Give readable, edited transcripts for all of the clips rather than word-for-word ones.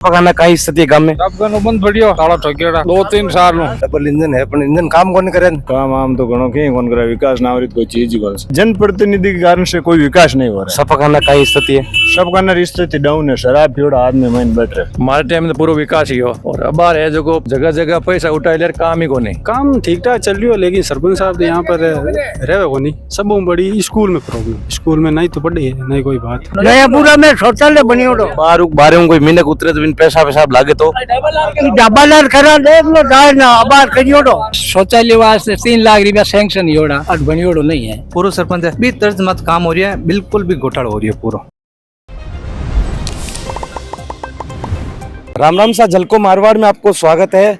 पकाना कई स्थिति गाम में बंद पड़ियो ताला ठोकेड़ा 2-3 साल नो डबल इंजन है पण इंजन काम कोनी करे काम आम तो घणो कहीं कोन करे विकास ना कोई चीज ही जनप्रतिनिधि के कारण से कोई विकास नहीं हो रहा। सब पकाना कई स्थिति है, सब का स्थिति डाउन है। शराब पीड़ा आदमी मन बैठ रहे। हमारे टाइम में पूरा विकास ही हो और अब आ रहे जो जगह जगह पैसा उठा ले काम ही को नहीं। काम ठीक ठाक चल रही हो लेकिन सरपंच साहब तो यहाँ पर रहे को नहीं। सब बड़ी स्कूल में प्रॉब्लम, स्कूल में नहीं तो पढ़ी है नहीं कोई बात। नयापुरा में शौचालय बनी उठो बारे कोई मिनक उतरे तो पैसा पेशाब लागे तो डबल करा देख लो जाए ना आबाद करियो तो शौचालय वास्ते 3 लाख रुपया सैंक्शन ही होड़ा और बनी ओड़ो नहीं है। पूरा सरपंच है भी तर्ज मत काम हो रही है, बिल्कुल भी घोटाला हो रही है पूरा। राम राम सा झलको मारवाड़ में आपको स्वागत है।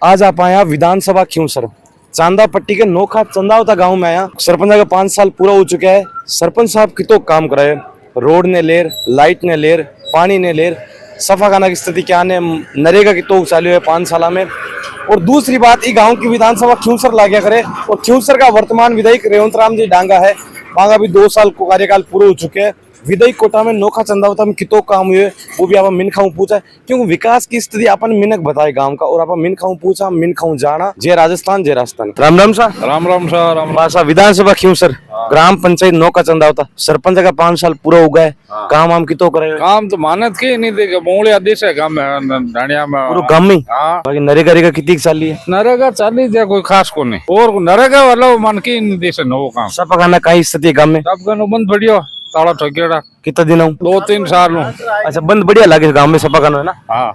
आज आप आया विधानसभा खियूसर चांदा पट्टी के नोखा चंदावता गांव में आया। सरपंच का 5 साल पूरा हो चुका है। सरपंच साहब कितो काम कराए, रोड ने लेर, लाइट ने लेर, पानी ने लेर, सफा खाना की स्थिति क्या ने, नरेगा की तो चालू है 5 साल में। और दूसरी बात, ये गांव की विधानसभा खियूसर लाग्या करे और खियूसर का वर्तमान विधायक रेवंत राम जी डांगा है। मांगा भी 2 साल को कार्यकाल पूरे हो चुके हैं। विधायक कोटा में नोखा चंदावता में कितो काम हुए वो भी आप मिनखाऊ पूछा, क्योंकि विकास की स्थिति अपन मिनक बताए गांव का और आप मिनखाऊ पूछा, मिनखाऊ जाना। जय राजस्थान जय राजस्थान। राम राम सा बासा विधानसभा खियूसर ग्राम पंचायत नोखा चंदावता सरपंच का 5 साल पूरा हो गए। काम हम कितो करे? काम तो मानत के नहीं देगा, मोड़े आदेश है काम में ढाणिया में पूरा गांव में। बाकी नरेगा कितनी चाली है? नरेगा चाली जाए कोई खास को नहीं और नरेगा वाला मन के नहीं देश है नो काम। सब पकाना कई स्थिति गांव में? सब बंद पड़ियो ताला ठोकेड़ा कितना दिन हो? 2-3 साल नो। अच्छा, बंद बढ़िया लगे गांव में सपा है ना? हाँ,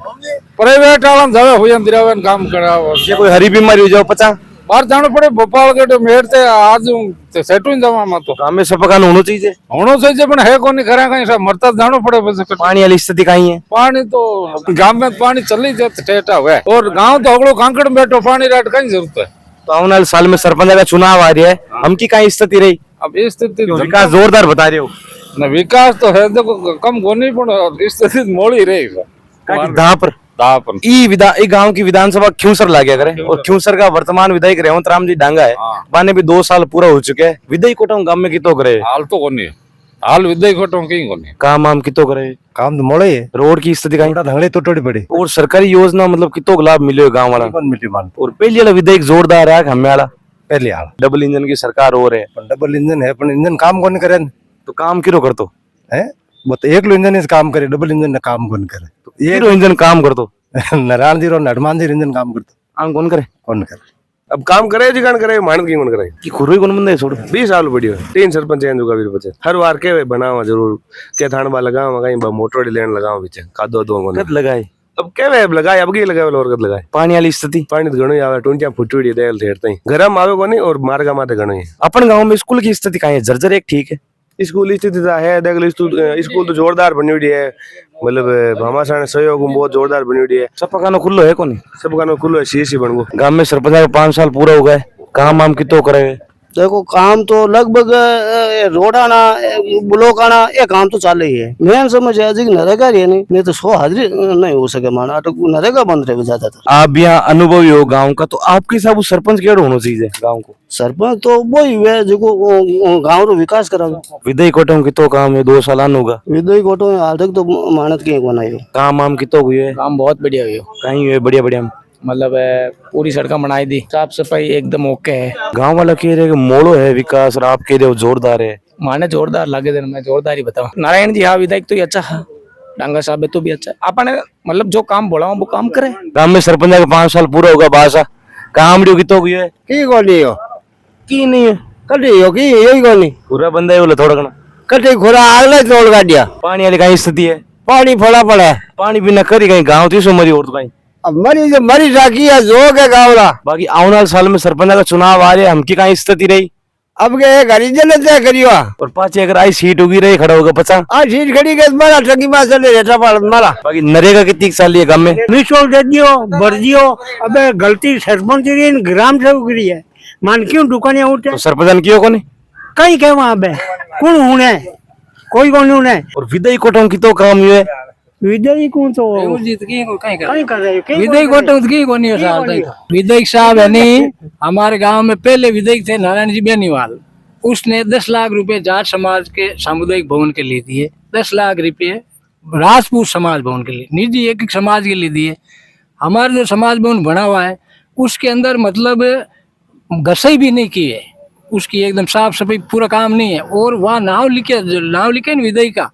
प्राइवेट वाला जावे हो जान काम करा। ये कोई हरी बीमारी हो जाओ पचा बाहर जाना पड़े भोपाल के मेड़ से आज सेटू जावा मत तो गांव में सपा होना चाहिए। होना चाहिए पण है कोनी करा कहीं सब मरता जानो पड़े बस। पानी वाली स्थिति कहीं है? पानी तो गांव में पानी चली जाते टेटा हुआ और गांव तो अगलो कांकड़ में बैठो पानी राट कहीं जरूरत है। तो आने वाले साल में सरपंच का चुनाव आ रहा है, हम की कहीं स्थिति रही? अब इस स्थिति विकास जोरदार बता रहे हो ना? विकास तो है देखो कम कोनी पण स्थिति मोड़ी रही ई गांव की विधानसभा खियूसर लाग्या करे और खियूसर का वर्तमान विधायक रेवंत राम जी डांगा है। बाने भी 2 साल पूरा हो चुके हैं। विधायक कोटम गांव में कितो करे? हाल तो कोनी हाल विधायक कोटम कहीं कोनी काम आम कितो करे? काम तो मोड़े है। रोड की स्थिति कहीं धंगड़े तो टोड़ी पड़ी और सरकारी योजना मतलब कितो लाभ मिले गांव वाला? और पहले वाला विधायक जोरदार है हमें वाला पहले हाल डबल इंजन की सरकार हो रही है। डबल इंजन है पण इंजन काम कोनी करे तो काम किरो करतो है? वो तो एक लो इंजन इस काम करे, डबल इंजन काम कोनी करे। तो ये इंजन काम करतो नारायण जी और हनुमान जी इंजन काम करतो आम कौन करे? कौन करे? अब काम करे जी कौन करे, मानत की कौन करे कि खुरई कौन बंदे छोड़ 20 साल बढ़ियो 3 सरपंच हैं जुगा वीर बचे हर बार के बनावा जरूर के थानबा लगावा कहीं मोटर लेन लगावा बीच कादो दो कोन कद लगाए अब के लगाए अब की लगावे और कद लगाए। पानी वाली स्थिति पानी तो घणो आवे टूंटिया फुटुड़ी देल ठेरतई गरम आवे कोनी और मार्गा माते घणो है। अपन गांव में स्कूल की स्थिति काहे जर्जर एक ठीक है? स्कूल स्थिति है देख लो, स्कूल तो जोरदार बनी हुई है, मतलब भामाशाह सहयोग बहुत जोरदार बनी हुई है। सब पकानो खुल्लो है कोनी? सब का खुलो है, सी बन गो। गांव में सरपंच का 5 साल पूरा हो गए। काम आम कितो करे? देखो काम तो लगभग रोड आना ब्लॉक आना ये काम तो चाले ही है। मेन समझ है जी नरेगा रही नहीं तो 100 हाजिरी नहीं हो सके माना तो नरेगा बंद रहे ज्यादातर। आप यहाँ अनुभवी हो गांव का, तो आपके हिसाब से सरपंच केड़ो होना चाहिए गांव को? सरपंच तो वही है जो गाँव रो विकास करागा। विधायक कोटम कितो काम है 2 साल होगा? विधायक कोटो में हाल तक तो मानत के कोना है। काम आम कितो हुए? काम बहुत बढ़िया हुई कहीं हुए बढ़िया बढ़िया, मतलब पूरी सड़कें बनाई दी, साफ सफाई एकदम ओके है। गांव वाला कह रहे मोड़ो है विकास और आप कह रहे हो जोरदार है। माने जोरदार लगे दिन मैं जोरदार ही बताऊं। नारायण जी हाँ विधायक तो अच्छा है, डांगा साहब तो भी अच्छा अपने मतलब जो काम बोला वो काम करे। गांव में सरपंच का 5 साल पूरा होगा बासा काम कितो हुई है? की कोनी हो की नहीं है कटी हो की यही कोनी पूरा बंदा है बोले थोड़ा घना कटी खुरा आगले तोड़ गाड़िया। पानी वाली कहीं स्थिति है? पानी फड़ा पड़ा है, पानी बिना करी कहीं गाँव 300 मरी और तो कहीं अब मरी राखी है जो के गावला। बाकी आने वाले साल में सरपंच का चुनाव आ रहे हैं, हमकी कहीं स्थिति रही? अब के गरीजन तय करियो और 5 अगर आई सीट होगी रही खड़ा होगा 50 आ सीट खड़ी के मारा ठगी मार चले रेटा पाल मारा। बाकी नरेगा कितनी साल है गांव में? निशुल्क दे दियो भर दियो। अबे गलती सरपंच की ग्राम सेवक की है, मान क्यों दुकानें उठे तो सरपंच कियो कोनी कहीं के वहां पे कौन होने कोई कौन होने। और विधायक कोटम की तो काम हुए विधायक को तो विधायक साहब है नहीं हमारे गांव में पहले विधायक थे नारायण जी बेनीवाल, उसने 10 लाख रुपए जाट समाज के सामुदायिक भवन के लिए दिए। 10 लाख रुपए राजपूत समाज भवन के लिए, निजी एक समाज के लिए दिए। हमारा जो समाज भवन बना हुआ है उसके अंदर मतलब घसई भी नहीं की है, उसकी एकदम साफ सफाई पूरा काम नहीं है। और वहाँ नाम लिखे न विधेयक का,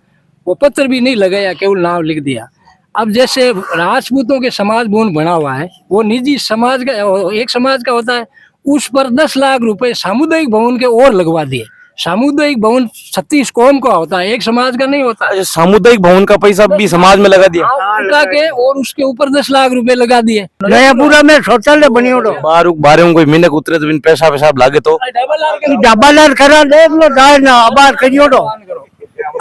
वो पत्र भी नहीं लगाया, केवल नाम लिख दिया। अब जैसे राजपूतों के समाज भवन बना हुआ है, वो निजी समाज का एक समाज का होता है, उस पर 10 लाख रुपए सामुदायिक भवन के और लगवा दिए। सामुदायिक भवन 36 कौम का होता है, एक समाज का नहीं होता। अच्छा, सामुदायिक भवन का पैसा भी समाज में लगा दिया उनका के, और उसके ऊपर 10 लाख रुपए लगा दिए। नयापुरा में शौचालय बनी उड़ो बारे में कोई मिनक उतरे तो बिन पैसा पेशाब लागे तो डबल करा देख लो जाए ना आबाद करियो तो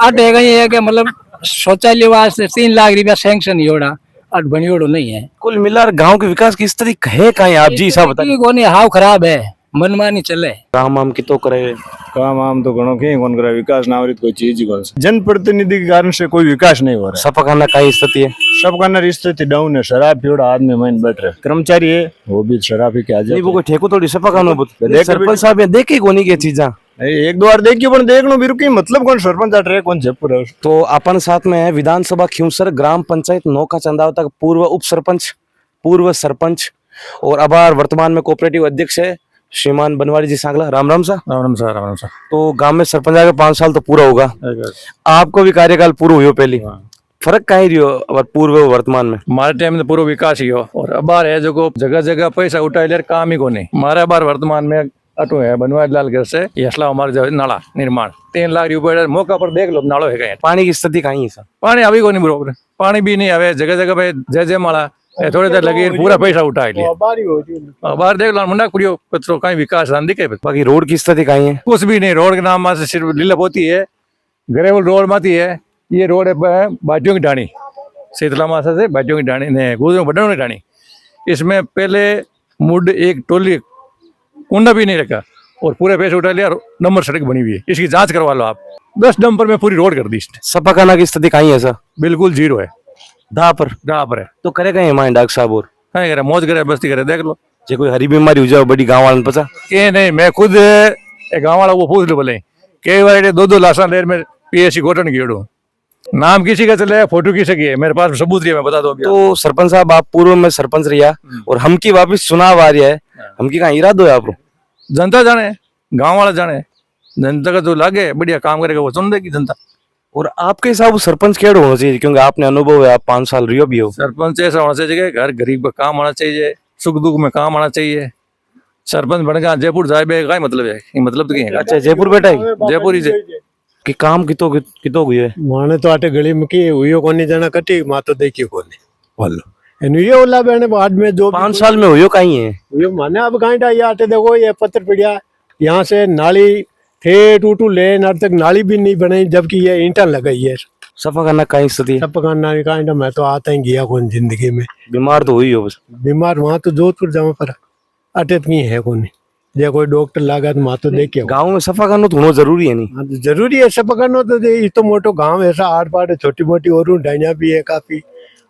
अटेगा ये कि मतलब शौचालय वास्ते 3 लाख रुपया सैंक्शन ही होड़ा, अट बनियोड़ो नहीं है। कुल मिलाकर गांव के विकास की स्थिति है कहीं आप जी साहब बताइए। कोनी हाव खराब है, मनमानी चले। काम आम की तो करे काम आम तो घणो कहीं कौन करा विकास ना कोई चीज ही कौन जनप्रतिनिधि के कारण से कोई विकास नहीं हो रहा। सफा खाना का स्थिति है, सबका ना स्थिति डाउन है। शराब पीड़ा आदमी मन बैठ रहे, कर्मचारी है वो भी शराब ही क्या नहीं वो कोई ठेको थोड़ी सफा खाना सरपंच साहब ये देखे कोनी के चीजा एक दो बार देखियो पण देख लो बिरु की मतलब कौन सरपंच आट रहे कौन जयपुर है। तो अपन साथ में है विधानसभा खिंवसर ग्राम पंचायत नौका चंदावता का पूर्व उप सरपंच, पूर्व सरपंच और अबार वर्तमान में कोऑपरेटिव अध्यक्ष है श्रीमान बनवारी जी सांगला। राम राम सा। राम राम सा, राम राम सा। तो गांव में सरपंच आके 5 साल तो पूरा होगा, आपको भी कार्यकाल पूरा हुई पहली, फर्क कहीं रही हो पूर्व वर्तमान में? हमारे टाइम में तो पूरा विकास ही हो, और अबार है जो जगह जगह पैसा उठा ले काम ही को नहीं। हमारे अबार वर्तमान में अटो है बनवारी लाल घर से यसला हमारे जो नाला निर्माण 3 लाख रुपए मौका पर देख लो नालो है कहीं। पानी की स्थिति कहीं है सर? पानी अभी को नहीं बरोबर, पानी भी नहीं आवे जगह जगह पे जय माला थोड़ी देर लगी पूरा पैसा उठा लिया। बाहर देख लो मुंडा कुड़ियो कचरो कहीं विकास दिखे। बाकी रोड की स्थिति कहीं है? कुछ भी नहीं, रोड के नाम से सिर्फ लीलप होती है, ग्रेवल रोड माती है। ये रोड है बाटियों की ढाणी, शीतला मासा से बाटियों की ढाणी ने गुजरों बटनों की ढाणी। इसमें पहले मुड एक टोली कुंडा भी नहीं रखा और पूरे पैसे उठा लिया। नंबर सड़क बनी हुई है, इसकी जांच करवा लो आप। 10 नंबर में पूरी रोड कर दी इसने। सफा खाना की स्थिति कहीं है सर? बिल्कुल जीरो है, धा पर है। तो करे कहीं हमारे डॉक्टर साहब और कहीं करे मौज करे बस्ती करे देख लो। जो कोई हरी बीमारी हो जाए बड़ी गाँव वाले पता ये नहीं, मैं खुद गाँव वाला वो पूछ लो बोले कई बार 2-2 लाशा लेर में PSC गोटन गियो। नाम किसी का चले फोटो किसी की है, मेरे पास सबूत रही है, मैं बता दो। तो सरपंच साहब आप पूर्व में सरपंच रिया और हम की वापिस चुनाव आ रहा है, हम की कहाँ इरादो है आप? जनता जाने, गांव वाला जाने, जनता का जो लागे बढ़िया काम करेगा वो सुन देगी जनता। और आपके हिसाब सरपंच केड़ा होना चाहिए, क्योंकि आपने अनुभव है, आप 5 साल रियो भी हो। सरपंच ऐसा होना चाहिए घर गरीब का काम आना चाहिए, सुख दुख में काम आना चाहिए। सरपंच बन गया जयपुर जाए का मतलब है, मतलब तो क्या है? अच्छा जयपुर बेटा है, जयपुर ही से कि काम कितो हुई है माने तो आटे गली में की हुई कोनी जना कटी मा तो देखियो कोनी बोलो एनु ये ओला बने बाद में जो 5 साल में हुई कहीं है ये माने अब कहीं ये आटे देखो ये पत्थर पड़िया यहाँ से नाली थे टूटू ले नार तक नाली भी नहीं बनाई, जबकि ये ईंटा लगाई है। सफा करना कहीं स्थिति सब करना कहीं मैं तो आता ही गया कौन जिंदगी में। बीमार तो हुई हो बस? बीमार वहाँ तो जोधपुर जाओ पर अटे की है कोनी, जे कोई डॉक्टर लागा तो वहाँ तो देखे। गाँव में सफा करना तो होना जरूरी है नहीं? हाँ तो जरूरी है सफा करना तो ये तो मोटो गाँव ऐसा आठ पाठ छोटी मोटी और डाइया भी है, काफी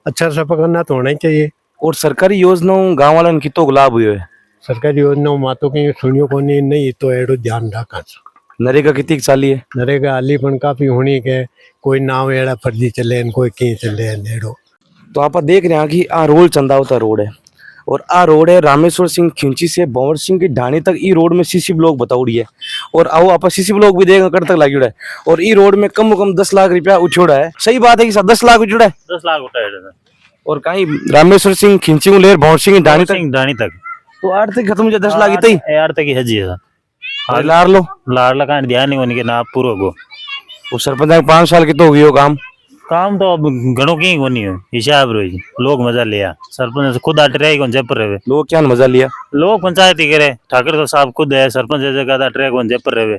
अच्छा सफा करना तो होना ही चाहिए। और सरकारी योजनाओं गाँव वाले की तो लाभ हुई है? सरकारी योजनाओं मातो की सुनियो को नहीं तो एडो ध्यान रखा। नरेगा कितनी चाली है? नरेगा हाली पण काफी होनी के कोई नाव एड़ा फर्जी चले कोई कहीं चले एडो। तो आप देख रहे हैं कि आ रोड चंदावता रोड है और आ रोड है रामेश्वर सिंह खिंची से भंवर सिंह की ढाणी तक। ई रोड में सीसी ब्लॉक बताउड़ी है और आओ आप सीसी ब्लॉक भी देख कर तक लगी है। और ई रोड में कम से कम 10 लाख रुपया उछोड़ा है। सही बात है कि सर 10 लाख उछोड़ा है? 10 लाख उठाया और कहीं रामेश्वर सिंह खिंची को लेर भंवर सिंह ढाणी तक तो आर्थिक खत्म जो 10 लाख इतनी आर्थिक है जी लार लो लाडला का ध्यान नहीं होने के ना पूरा गो। वो सरपंच 5 साल की तो हुई हो काम तो अब घणों की कोनी हो हिसाब रोज लोग मजा लिया। सरपंच खुद अट रहे कौन जयपुर रहे, लोग क्या मजा लिया? लोग पंचायत ही करे, ठाकर तो साहब खुद है सरपंच जगह अट रहे कौन जयपुर रहे,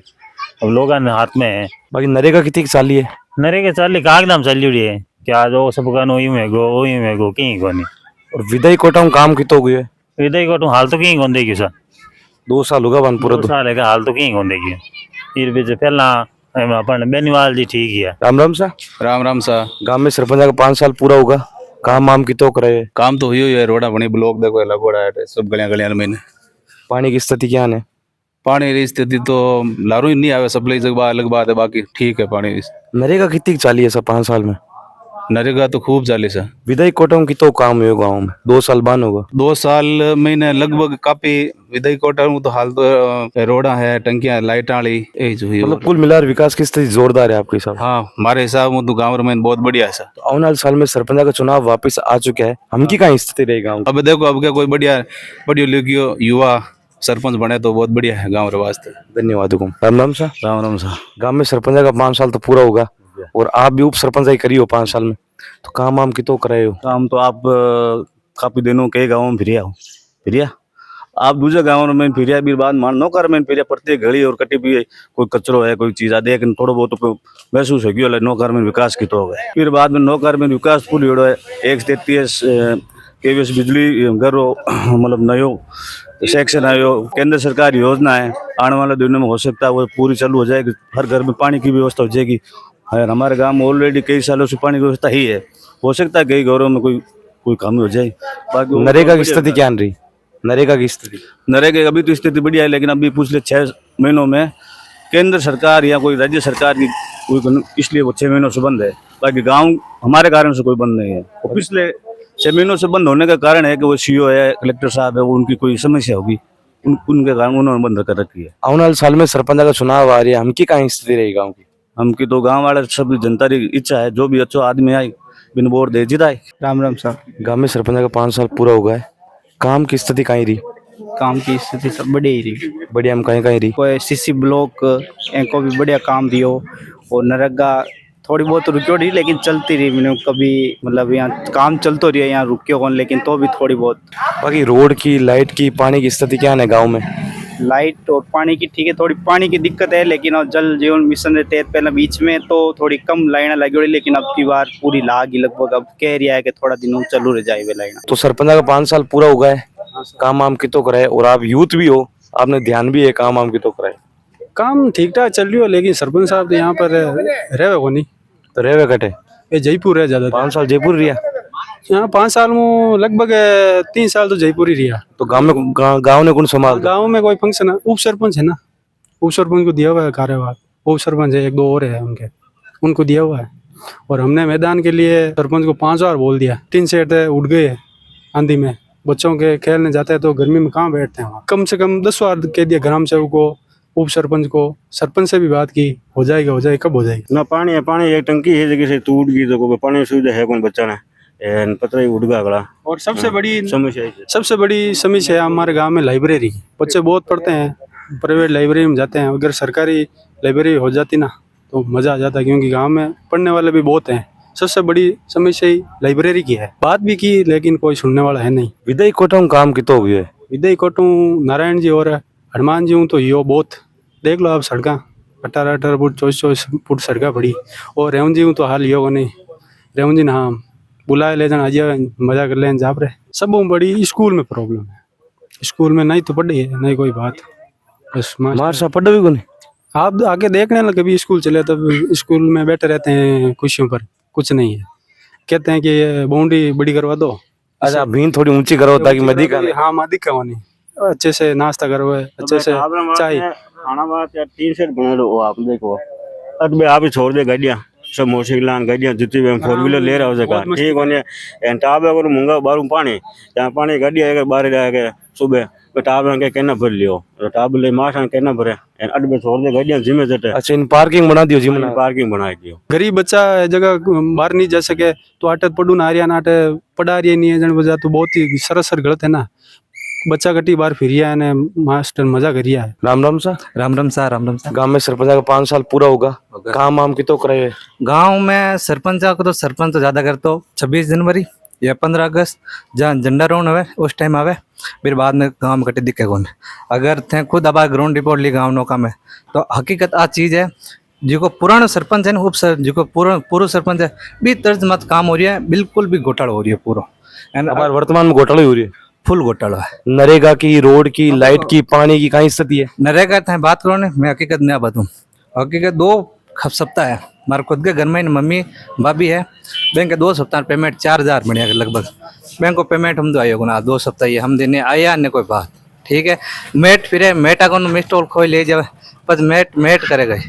अब लोग हाथ में है। बाकी नरेगा कितनी चाली है? नरेगा चाली कागदाम चली उड़ी है क्या जो सब का नो में गो कहीं कोनी। और विदाई कोटा काम की तो हुई है? विदाई कोटा हाल तो कहीं कौन देगी सर, 2 साल होगा बन पूरा 2 साल है हाल तो कहीं कौन देगी। इर बीच पहला अपन बेनीवाल जी ठीक है। राम राम सा। राम राम सा। गांव में सरपंच का 5 साल पूरा होगा, काम वाम की तो करे? काम तो हुई है, रोड़ा बनी ब्लॉक देखो लगोड़ा है सब गलियां में। पानी की स्थिति क्या है? पानी की स्थिति तो लारू ही नहीं आवे, सप्लाई जगह अलग बात है, बाकी ठीक है पानी। नरेगा कितनी चाली है सब 5 साल में? नरेगा तो खूब चाली सा विदाई कोटों की तो काम हुए गाँव में 2 साल बाद होगा। 2 साल महीने लगभग काफी विदाई कोटा तो हाल तो रोडा है, टंकियां, लाइट वाली यही जो हुई। मतलब कुल मिलाकर विकास की स्थिति जोरदार है आपके हिसाब से? हाँ, हमारे हिसाब में तो गाँव में बहुत बढ़िया है सा। तो आने वाले साल में सरपंच का चुनाव वापस आ चुका है, हम की कहाँ स्थिति रहेगी गाँव की? अब देखो, अब क्या कोई बढ़िया बढ़िया लिखियो युवा सरपंच बने तो बहुत बढ़िया है गाँव के वास्ते। धन्यवाद हुकुम। राम राम सा। राम राम सा। गांव में सरपंच का 5 साल तो पूरा होगा और आप भी उप सरपंच ही करी हो 5 साल में, तो काम आम की तो कराए हो? काम तो आप काफी दिनों के गाँव में फिरिया आप दूसरे गाँव में फिरिया भी बाद मान नौकर में फिरिया प्रत्येक घड़ी और कटी भी कोई कचरो है कोई चीज आदि लेकिन थोड़ा बहुत तो महसूस हो गया नौकर में विकास की तो हो गए। फिर बाद में नौकर में विकास फुल है 133 केवीएस बिजली घर मतलब नयो सेक्शन आयो, केंद्र सरकार योजना है आने वाले दिनों में हो सकता है वो पूरी चालू हो जाएगी, हर घर में पानी की व्यवस्था हो जाएगी। हमारे गांव में ऑलरेडी कई सालों से पानी की व्यवस्था ही है, हो सकता है कई घरों में कोई कमी हो जाए। बाकी नरेगा की स्थिति क्या रही? नरेगा की स्थिति, नरेगा अभी तो स्थिति बढ़िया है, लेकिन अभी पिछले 6 महीनों में केंद्र सरकार या कोई राज्य सरकार की कोई इसलिए वो 6 महीनों से बंद है। बाकी गाँव हमारे कारण से कोई बंद नहीं है, वो पिछले 6 महीनों से बंद होने का कारण है कि वो सीओ है, कलेक्टर साहब है, उनकी कोई समस्या होगी उनके कारण उन्होंने बंद कर रखी है। आने वाले साल में सरपंच का चुनाव आ रही है, हम की कहाँ स्थिति रहेगी गाँव की? हमकी तो गांव वाले सब जनता की इच्छा है जो भी अच्छा आदमी आए बिन वोट दे जिताए। राम राम सर। गांव में सरपंच का 5 साल पूरा हो गया है, काम की स्थिति कहीं रही? काम की स्थिति सब बढ़िया ही रही। बढ़िया हम कहीं रही? कोई सीसी ब्लॉक को भी बढ़िया काम दियो और नरेगा थोड़ी बहुत रुकियो रही लेकिन चलती रही, मैंने कभी मतलब यहाँ काम चलतो रही है, यहाँ रुकियो कौन लेकिन तो भी थोड़ी बहुत। बाकी रोड की, लाइट की, पानी की स्थिति क्या है गाँव में? लाइट और पानी की ठीक है, थोड़ी पानी की दिक्कत है लेकिन और जल जीवन मिशन रहते हैं पहले बीच में तो थोड़ी कम लाइन लगी हुई, लेकिन अब की बार पूरी लागी लगभग। अब कह रहा है कि थोड़ा दिन चालू रह जाए वे लाइन। तो सरपंच का 5 साल पूरा हो गया है, काम आम की तो कराए और आप यूथ भी हो, आपने ध्यान भी है काम आम की तो कराए? काम ठीक ठाक चल रही हो, लेकिन सरपंच साहब तो यहाँ पर रहे को नहीं, तो रेवे कटे ये जयपुर है ज्यादा। 5 साल जयपुर रिया? यहाँ 5 साल में लगभग 3 साल तो जयपुर ही रहा। तो गांव ने कौन संभाल? गाँव में कोई फंक्शन है, उप सरपंच है ना, उप सरपंच को दिया हुआ है कार्यभार, उप सरपंच है 1-2 और है उनको दिया हुआ है। और हमने मैदान के लिए सरपंच को 5 बार बोल दिया, 3 सेट उठ गए आंधी में, बच्चों के खेलने जाते हैं तो गर्मी में कहाँ बैठते हैं वहाँ। कम से कम 10 बार कह दिया ग्राम सेवक को, उप सरपंच को, सरपंच से भी बात की, हो जाएगी कब हो जाएगी ना पानी है, पानी एक टंकी है जगह से टूट गई तो पानी सुविधा है कौन बच्चा ने पता ही उड़ गया अगला। और सबसे बड़ी समस्या हमारे गांव में लाइब्रेरी, बच्चे बहुत पढ़ते हैं, प्राइवेट लाइब्रेरी में जाते हैं, अगर सरकारी लाइब्रेरी हो जाती ना तो मजा आ जाता, क्योंकि गांव में पढ़ने वाले भी बहुत हैं। सबसे बड़ी समस्या ही लाइब्रेरी की है, बात भी की लेकिन कोई सुनने वाला है नहीं। विदाई कोटों काम की तो हुई है? विदाई कोटों नारायण जी और हनुमान जी हूँ तो यो बहुत देख लो आप, सड़क 18 फुट 24 फुट सड़क पड़ी। और रेवन जी हूँ तो हाल यो नहीं, रेवन जी ना हाँ बुलाए ले जाना आज मजा कर लें जा रहे। सब बड़ी स्कूल में प्रॉब्लम है, स्कूल में नहीं तो पढ़ी है नहीं कोई बात, बस मार पढ़ भी कोनी। आप आके देखने ना कभी स्कूल चले तब स्कूल में बैठे रहते हैं कुर्सियों पर, कुछ नहीं है, कहते हैं कि बाउंड्री बड़ी करवा दो। अच्छा भीन थोड़ी ऊंची करो ताकि मदी का? हाँ मदी का होनी, अच्छे से नाश्ता करो, अच्छे से चाय खाना बात यार 3 सेट बना लो आप देखो। अब आप ही छोड़ दे गाड़ियाँ सब मोटरसाइकिल गाड़ियाँ जितनी भी 4 व्हीलर ले रहा हो जगह ठीक होने टाप अगर मूंगा बारू पानी यहाँ पानी गाड़ियाँ अगर बाहर जाके सुबह टाप के कहना भर लियो टाप ले मास कहना भरे अड में छोड़ दे गाड़ियाँ जिम्मे जटे। अच्छा इन पार्किंग बना दियो, जिम पार्किंग बना दियो। गरीब बच्चा जगह बाहर नहीं जा सके तो आटे पढ़ू ना आर्या नाटे पढ़ा रही नहीं है जन वजह तो बहुत ही सरसर गलत है ना। बच्चा कटी बार फिरिया है मास्टर मजा करिया है। राम राम सा। राम राम सा। राम राम सा। गांव में सरपंच का 5 साल पूरा होगा, काम आम की तो करे? गांव में सरपंच को तो सरपंच तो ज्यादा करते हो 26 जनवरी या 15 अगस्त जहाँ झंडा रोड आवे उस टाइम आवे, फिर बाद में गाँव में कटे दिखे कौन। अगर थे खुद अब ग्राउंड रिपोर्ट ली गाँव नौका में तो हकीकत आ चीज है जो पुराना सरपंच है ना जो पूर्व सरपंच है भी तर्ज मत काम हो रही है, बिल्कुल भी घोटाला हो रही है पूरा। वर्तमान में घोटाला हो रही है, फुल घोटाला है। नरेगा की, रोड की, लाइट की, पानी की कहाँ स्थिति है? नरेगा थे बात करो ना, मैं हकीकत नहीं बताऊँ। हकीकत 2 सप्ताह है हमारे खुद के घर में मम्मी भाभी है, बैंक के 2 सप्ताह पेमेंट 4000 बढ़िया लगभग बैंक को पेमेंट हम दो आयो ना 2 सप्ताह ये हम देने आया ने कोई बात ठीक है। मेट फिरे मेटा को मिस्टोल खोई ले जावे पर मेट करे गए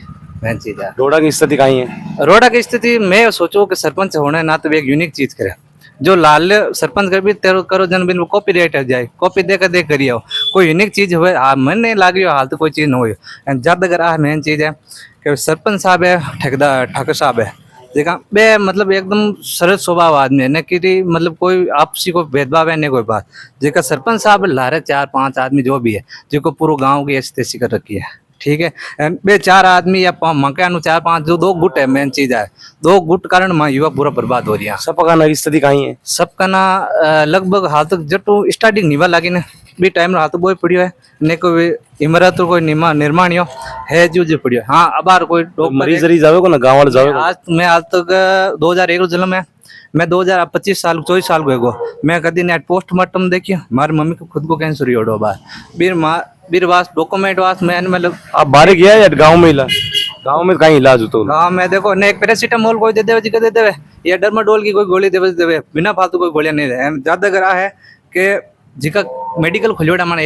मेन चीज है। रोड़ा की स्थिति कहीं है? रोड़ा की स्थिति मैं सोचो कि सरपंच होना है ना तो एक यूनिक चीज करे जो लाल सरपंच कर भी तेरो करो जनबिन कॉपी राइट हो जाए कॉपी देकर देख करियो कोई यूनिक चीज हुए मन नहीं लाग रही हाल तो कोई चीज ना हो ज्यादा अगर मेन चीज है कि सरपंच साहब है ठेकेदार ठाकर साहब है देखा बे मतलब एकदम सरल स्वभाव आदमी है न कि मतलब कोई आपसी कोई भेदभाव है नहीं कोई बात जेका सरपंच साहब लारे 4-5 आदमी जो भी है जिनको पूरे गांव की ऐसी तैसी कर रखी है ठीक है बे 4 आदमी या मकान 4-5 जो 2 गुट है मेन चीज है 2 गुट कारण मां युवा पूरा बर्बाद हो रही है सबका ना स्थिति कहीं है? सबका ना लगभग हाल तक जटू स्टार्टिंग निभा लगी ने बी टाइम हाथ बोई पड़ियो है ने कोई इमारत कोई निर्माण है जो पड़ियो हाँ अबार कोई मरीज जरी जावे को ना गांव वाले जावे आज मैं आज तक 2001 जन्म है मैं 2025 साल 24 साल को मैं कभी नेट पोस्टमार्टम देखियो हमारी मम्मी को खुद को कैंसर हो बार बीर वास डॉक्यूमेंट वास मैं मतलब आप बाहर गया या गांव में इलाज? गांव में कहीं इलाज होता है? गाँव में देखो ने एक पैरासीटामोल कोई दे देवे जी दे देवे या डर्माडोल की कोई गोली देवे बिना फालतू कोई गोलियां नहीं दे ज्यादा करा है कि जिका मेडिकल खुलियोड़ा माने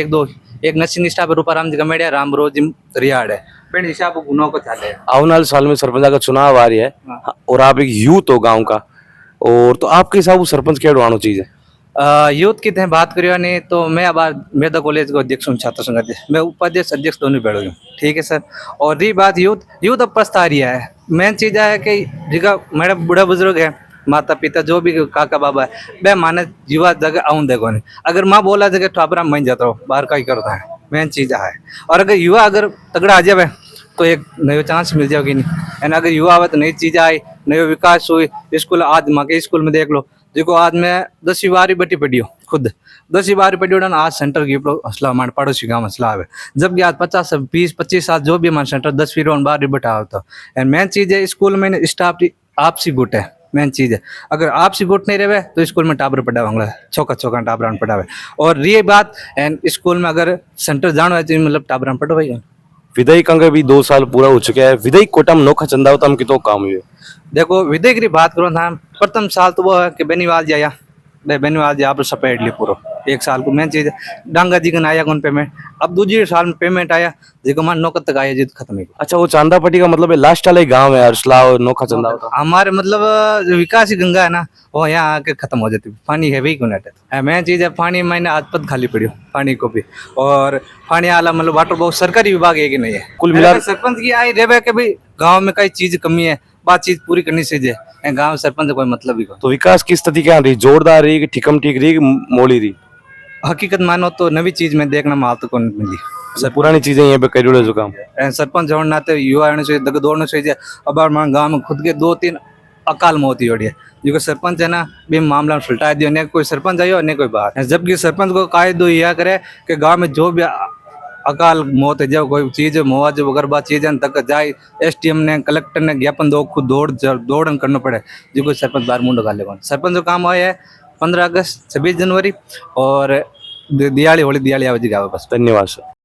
एक नर्सिंग स्टाफ रूपाराम जी का मेडिया राम रोज रियाड़ है पिंड हिसाब गुनो को चाले आने वाले साल में सरपंच का चुनाव आ रही है और आप एक यूथ हो गांव का और तो आपके हिसाब से सरपंच क्या आना चीज है? यूथ की थे बात करियो नहीं तो मैं अब मेधा कॉलेज को अध्यक्ष हूँ छात्र संघ अध्यक्ष मैं उपाध्यक्ष अध्यक्ष दोनों बैठो हूँ ठीक है सर। और रही बात यूथ अब पछता रही है मेन चीज है कि जिका मेरा बूढ़ा बुजुर्ग है माता पिता जो भी काका बाबा है बे माने युवा जगह आऊं देखो नहीं अगर माँ बोला जगह ठापरा मैं जाता हूँ बाहर का ही करता है मेन चीज है। और अगर युवा अगर तगड़ा आ जाए तो एक नयो चांस मिल जाएगी नहीं एंड अगर युवा आवे तो नई चीज आई नयो विकास हुई स्कूल आज माँ के स्कूल में देख लो देखो आज मैं 10वीं 12वीं बटी पढ़ियो खुद 10वीं 12वीं पढ़ियो आज सेंटर की हौसला हमारे पड़ोसी गाँव हौसला आवे जबकि आज 50-20-25 साल जो भी हमारे सेंटर 10वीं 12वीं बटा होता एंड मेन चीज है स्कूल में स्टाफ आपसी गुट है मेन चीज है अगर आपसी गुट नहीं रहे तो स्कूल में टाबर पढ़ावा छोका टाबरान पढ़ावे और रही बात एंड स्कूल में अगर सेंटर जाना है तो मतलब टाबरान पढ़वाई विधायक अंग भी 2 साल पूरा हो चुका है विधायक कोटा में नोखा चंदा होता हम कितो काम हुए देखो विधायक की बात करो था प्रथम साल तो वो है कि बेनीवाल जी आया बेनीवाल जी आप सपेट लिया पूरा 1 साल को मेन चीज है डांगा जी का आया कौन पेमेंट अब दूसरे साल में पेमेंट आया जी मान नौकर तक आया जी खत्म ही। अच्छा वो चांदा पट्टी का मतलब लास्ट वाले गाँव है अरसला और नोखा चंदा होता हमारे मतलब जो विकास की गंगा है ना वो यहाँ आके खत्म हो जाती पानी है भी कौन है मेन चीज है पानी मैंने आज पद खाली पड़ी पानी को भी और पानी आला मतलब वाटर बहुत सरकारी विभाग है कि नहीं है कुल मिला सरपंच की आई रेवे के भाई गाँव में कई चीज कमी है बातचीत पूरी करनी चाहिए गाँव सरपंच से कोई मतलब ही तो विकास की स्थिति क्या रही जोरदार रही ठिकम ठीक रही मोली रही हकीकत मानो तो नवी चीज में देखना माल तो कौन मिली सर पुरानी चीजें यहाँ पे करी जो काम सरपंच होने नाते युवा होने चाहिए दग दौड़ना चाहिए अब हमारे गाँव में खुद के 2-3 अकाल मौत ही हो रही है जो सरपंच है ना भी मामला सुलटा दिया नहीं कोई सरपंच आयो नहीं कोई बात जबकि सरपंच को कायदो यह करे कि गाँव में जो भी अकाल मौत है जब कोई चीज मुआवजे वगैरह बात चीजें तक जाए SDM ने कलेक्टर ने ज्ञापन दो खुद दौड़न करना पड़े जो कोई सरपंच बाहर मुंड गाले सरपंच का काम आया है 15 अगस्त 26 जनवरी और दिवाली होली दिवाली आवे जी गावे बस। धन्यवाद सर।